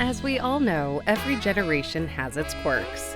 As we all know, every generation has its quirks.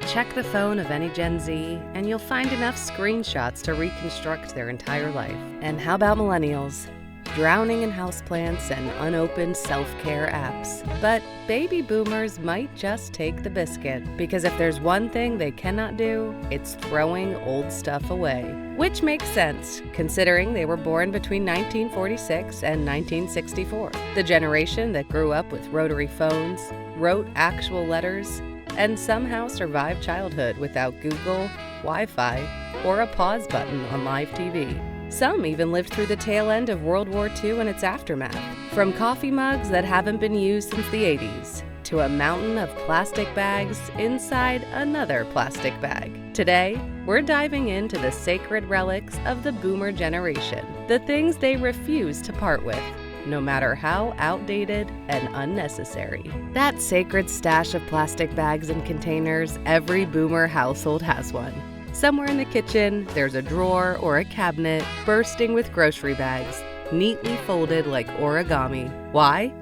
Check the phone of any Gen Z, and you'll find enough screenshots to reconstruct their entire life. And how about millennials? Drowning in houseplants and unopened self-care apps. But baby boomers might just take the biscuit, because if there's one thing they cannot do, it's throwing old stuff away. Which makes sense, considering they were born between 1946 and 1964. The generation that grew up with rotary phones, wrote actual letters, and somehow survived childhood without Google, Wi-Fi, or a pause button on live TV. Some even lived through the tail end of World War II and its aftermath. From coffee mugs that haven't been used since the 80s, to a mountain of plastic bags inside another plastic bag. Today, we're diving into the sacred relics of the boomer generation, the things they refuse to part with, no matter how outdated and unnecessary. That sacred stash of plastic bags and containers, every boomer household has one. Somewhere in the kitchen, there's a drawer or a cabinet bursting with grocery bags, neatly folded like origami. Why?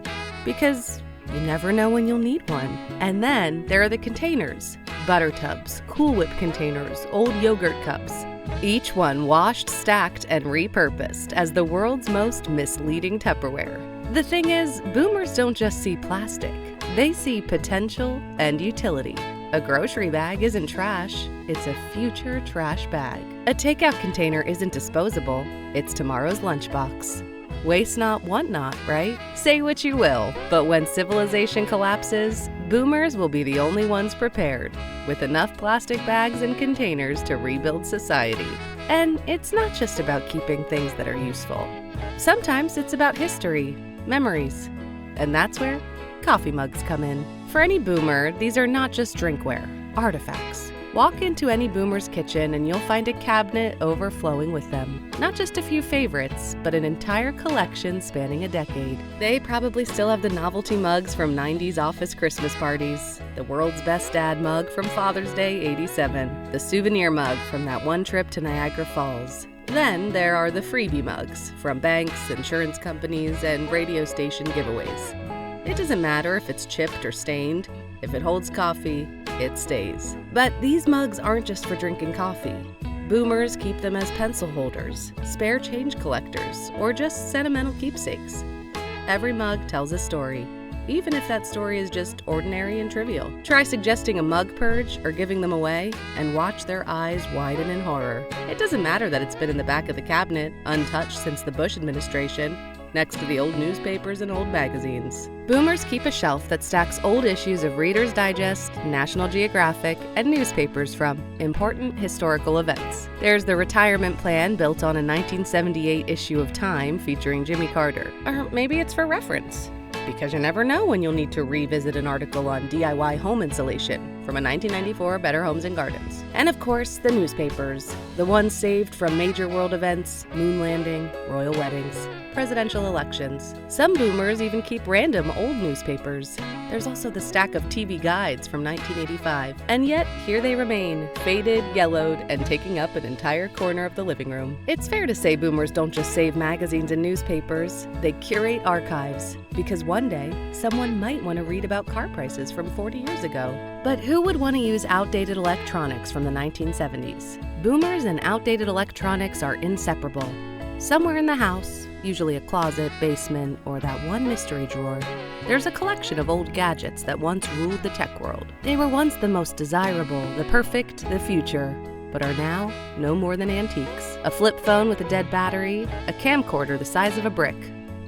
Because you never know when you'll need one. And then there are the containers, butter tubs, Cool Whip containers, old yogurt cups. Each one washed, stacked, and repurposed as the world's most misleading Tupperware. The thing is, boomers don't just see plastic. They see potential and utility. A grocery bag isn't trash, it's a future trash bag. A takeout container isn't disposable, it's tomorrow's lunchbox. Waste not, want not, right? Say what you will, but when civilization collapses, boomers will be the only ones prepared, with enough plastic bags and containers to rebuild society. And it's not just about keeping things that are useful. Sometimes it's about history, memories, and that's where coffee mugs come in. For any boomer, these are not just drinkware, artifacts. Walk into any boomer's kitchen and you'll find a cabinet overflowing with them. Not just a few favorites, but an entire collection spanning a decade. They probably still have the novelty mugs from 90s office Christmas parties, the world's best dad mug from Father's Day '87, the souvenir mug from that one trip to Niagara Falls. Then there are the freebie mugs from banks, insurance companies, and radio station giveaways. It doesn't matter if it's chipped or stained. If it holds coffee, it stays. But these mugs aren't just for drinking coffee. Boomers keep them as pencil holders, spare change collectors, or just sentimental keepsakes. Every mug tells a story, even if that story is just ordinary and trivial. Try suggesting a mug purge or giving them away, and watch their eyes widen in horror. It doesn't matter that it's been in the back of the cabinet, untouched since the Bush administration, next to the old newspapers and old magazines. Boomers keep a shelf that stacks old issues of Reader's Digest, National Geographic, and newspapers from important historical events. There's the retirement plan built on a 1978 issue of Time featuring Jimmy Carter. Or maybe it's for reference, because you never know when you'll need to revisit an article on DIY home insulation from a 1994 Better Homes and Gardens. And of course, the newspapers, the ones saved from major world events, moon landing, royal weddings, presidential elections. Some boomers even keep random old newspapers. There's also the stack of TV guides from 1985. And yet, here they remain, faded, yellowed, and taking up an entire corner of the living room. It's fair to say boomers don't just save magazines and newspapers, they curate archives. Because one day, someone might want to read about car prices from 40 years ago. But who would want to use outdated electronics from the 1970s? Boomers and outdated electronics are inseparable. Somewhere in the house, usually a closet, basement, or that one mystery drawer, there's a collection of old gadgets that once ruled the tech world. They were once the most desirable, the perfect, the future, but are now no more than antiques. A flip phone with a dead battery, a camcorder the size of a brick,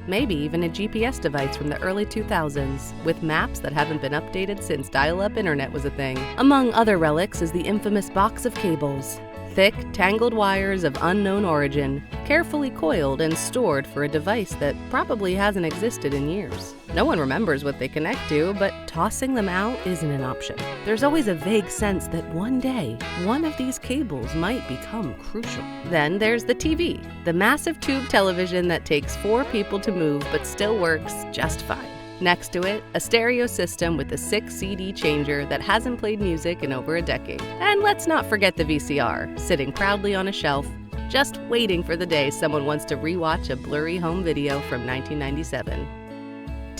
maybe even a GPS device from the early 2000s, with maps that haven't been updated since dial-up internet was a thing. Among other relics is the infamous box of cables. Thick, tangled wires of unknown origin, carefully coiled and stored for a device that probably hasn't existed in years. No one remembers what they connect to, but tossing them out isn't an option. There's always a vague sense that one day, one of these cables might become crucial. Then there's the TV, the massive tube television that takes 4 people to move but still works just fine. Next to it, a stereo system with a 6 CD changer that hasn't played music in over a decade. And let's not forget the VCR, sitting proudly on a shelf, just waiting for the day someone wants to rewatch a blurry home video from 1997.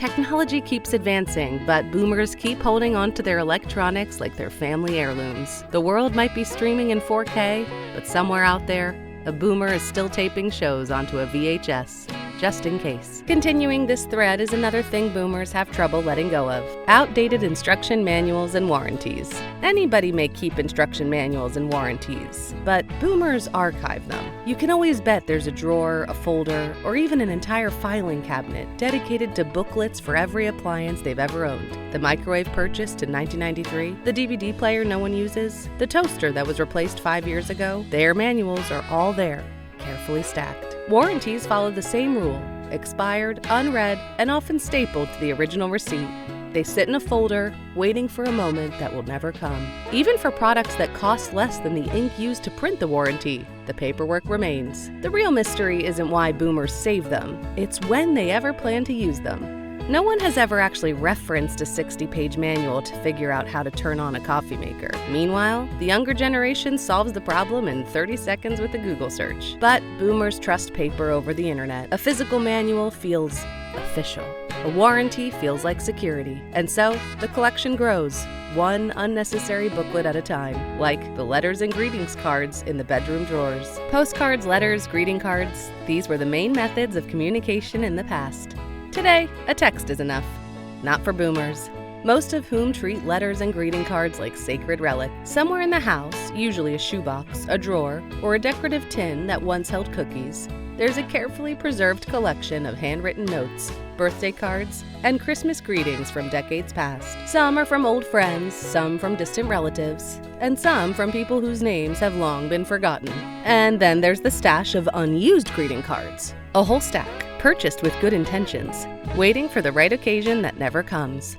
Technology keeps advancing, but boomers keep holding on to their electronics like they're family heirlooms. The world might be streaming in 4K, but somewhere out there, a boomer is still taping shows onto a VHS, just in case. Continuing this thread is another thing boomers have trouble letting go of: outdated instruction manuals and warranties. Anybody may keep instruction manuals and warranties, but boomers archive them. You can always bet there's a drawer, a folder, or even an entire filing cabinet dedicated to booklets for every appliance they've ever owned. The microwave purchased in 1993, the DVD player no one uses, the toaster that was replaced 5 years ago, their manuals are all there, carefully stacked. Warranties follow the same rule: expired, unread, and often stapled to the original receipt. They sit in a folder, waiting for a moment that will never come. Even for products that cost less than the ink used to print the warranty, the paperwork remains. The real mystery isn't why boomers save them, it's when they ever plan to use them. No one has ever actually referenced a 60-page manual to figure out how to turn on a coffee maker. Meanwhile, the younger generation solves the problem in 30 seconds with a Google search. But boomers trust paper over the internet. A physical manual feels official. A warranty feels like security. And so, the collection grows, one unnecessary booklet at a time, like the letters and greetings cards in the bedroom drawers. Postcards, letters, greeting cards, these were the main methods of communication in the past. Today, a text is enough. Not for boomers, most of whom treat letters and greeting cards like sacred relics. Somewhere in the house, usually a shoebox, a drawer, or a decorative tin that once held cookies, there's a carefully preserved collection of handwritten notes, birthday cards, and Christmas greetings from decades past. Some are from old friends, some from distant relatives, and some from people whose names have long been forgotten. And then there's the stash of unused greeting cards, a whole stack, purchased with good intentions, waiting for the right occasion that never comes.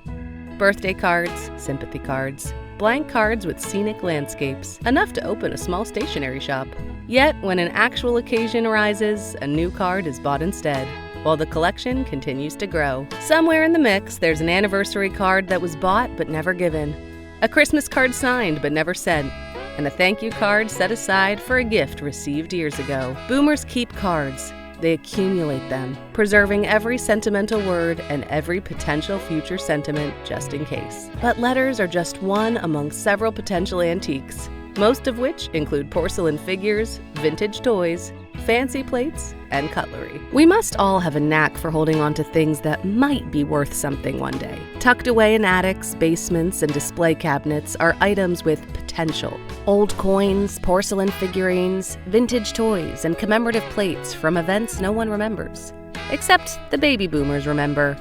Birthday cards, sympathy cards, blank cards with scenic landscapes, enough to open a small stationery shop. Yet, when an actual occasion arises, a new card is bought instead, while the collection continues to grow. Somewhere in the mix, there's an anniversary card that was bought but never given, a Christmas card signed but never sent, and a thank you card set aside for a gift received years ago. Boomers keep cards. They accumulate them, preserving every sentimental word and every potential future sentiment just in case. But letters are just one among several potential antiques, most of which include porcelain figures, vintage toys, fancy plates, and cutlery. We must all have a knack for holding on to things that might be worth something one day. Tucked away in attics, basements, and display cabinets are items with potential. Old coins, porcelain figurines, vintage toys, and commemorative plates from events no one remembers. Except the baby boomers remember.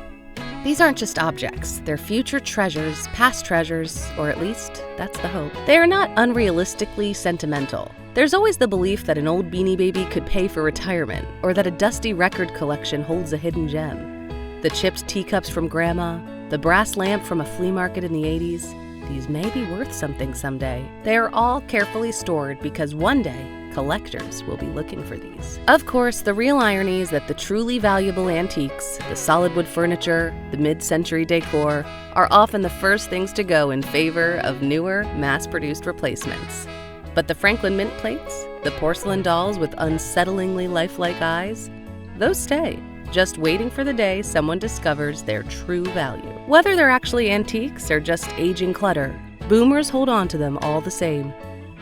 These aren't just objects, they're future treasures, past treasures, or at least, that's the hope. They are not unrealistically sentimental. There's always the belief that an old Beanie Baby could pay for retirement, or that a dusty record collection holds a hidden gem. The chipped teacups from Grandma, the brass lamp from a flea market in the 80s, these may be worth something someday. They are all carefully stored because one day, collectors will be looking for these. Of course, the real irony is that the truly valuable antiques, the solid wood furniture, the mid-century decor, are often the first things to go in favor of newer, mass-produced replacements. But the Franklin Mint plates, the porcelain dolls with unsettlingly lifelike eyes, those stay, just waiting for the day someone discovers their true value. Whether they're actually antiques or just aging clutter, boomers hold on to them all the same,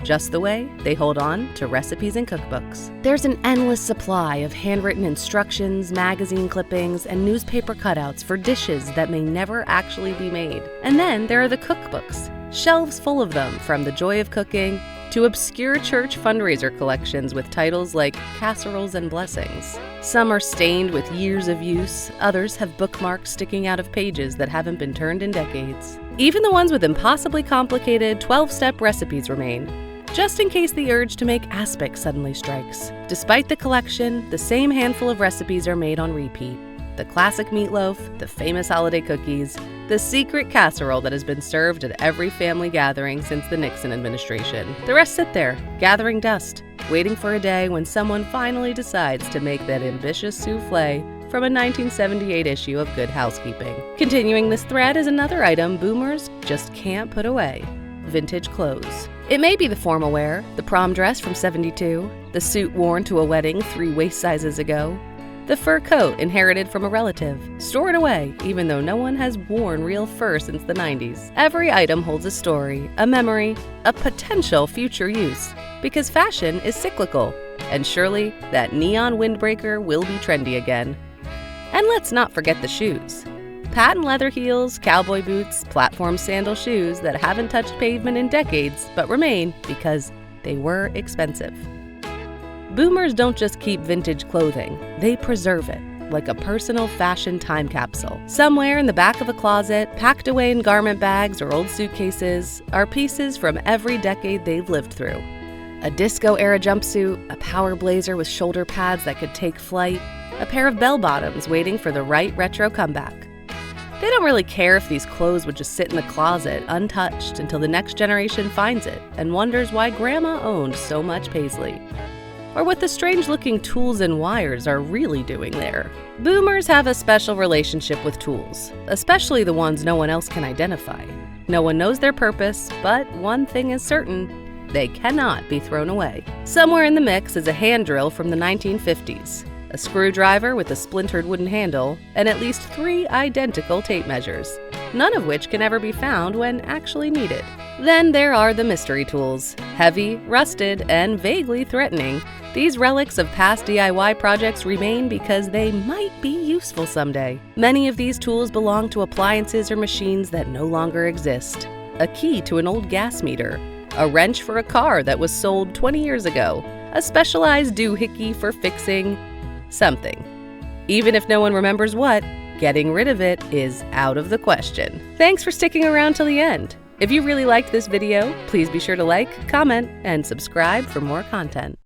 just the way they hold on to recipes and cookbooks. There's an endless supply of handwritten instructions, magazine clippings, and newspaper cutouts for dishes that may never actually be made. And then there are the cookbooks, shelves full of them, from The Joy of Cooking to obscure church fundraiser collections with titles like Casseroles and Blessings. Some are stained with years of use, others have bookmarks sticking out of pages that haven't been turned in decades. Even the ones with impossibly complicated 12-step recipes remain, just in case the urge to make aspic suddenly strikes. Despite the collection, the same handful of recipes are made on repeat. The classic meatloaf, the famous holiday cookies, the secret casserole that has been served at every family gathering since the Nixon administration. The rest sit there, gathering dust, waiting for a day when someone finally decides to make that ambitious souffle from a 1978 issue of Good Housekeeping. Continuing this thread is another item boomers just can't put away: vintage clothes. It may be the formal wear, the prom dress from '72, the suit worn to a wedding 3 waist sizes ago, The fur coat inherited from a relative, stored away even though no one has worn real fur since the 90s. Every item holds a story, a memory, a potential future use, because fashion is cyclical, and surely that neon windbreaker will be trendy again. And let's not forget the shoes. Patent leather heels, cowboy boots, platform sandal shoes that haven't touched pavement in decades but remain because they were expensive. Boomers don't just keep vintage clothing, they preserve it, like a personal fashion time capsule. Somewhere in the back of a closet, packed away in garment bags or old suitcases, are pieces from every decade they've lived through. A disco-era jumpsuit, a power blazer with shoulder pads that could take flight, a pair of bell-bottoms waiting for the right retro comeback. They don't really care if these clothes would just sit in the closet untouched until the next generation finds it and wonders why Grandma owned so much paisley, or what the strange-looking tools and wires are really doing there. Boomers have a special relationship with tools, especially the ones no one else can identify. No one knows their purpose, but one thing is certain: they cannot be thrown away. Somewhere in the mix is a hand drill from the 1950s, a screwdriver with a splintered wooden handle, and at least 3 identical tape measures, none of which can ever be found when actually needed. Then there are the mystery tools. Heavy, rusted, and vaguely threatening, these relics of past DIY projects remain because they might be useful someday. Many of these tools belong to appliances or machines that no longer exist. A key to an old gas meter, a wrench for a car that was sold 20 years ago, a specialized doohickey for fixing something. Even if no one remembers what, getting rid of it is out of the question. Thanks for sticking around till the end. If you really liked this video, please be sure to like, comment, and subscribe for more content.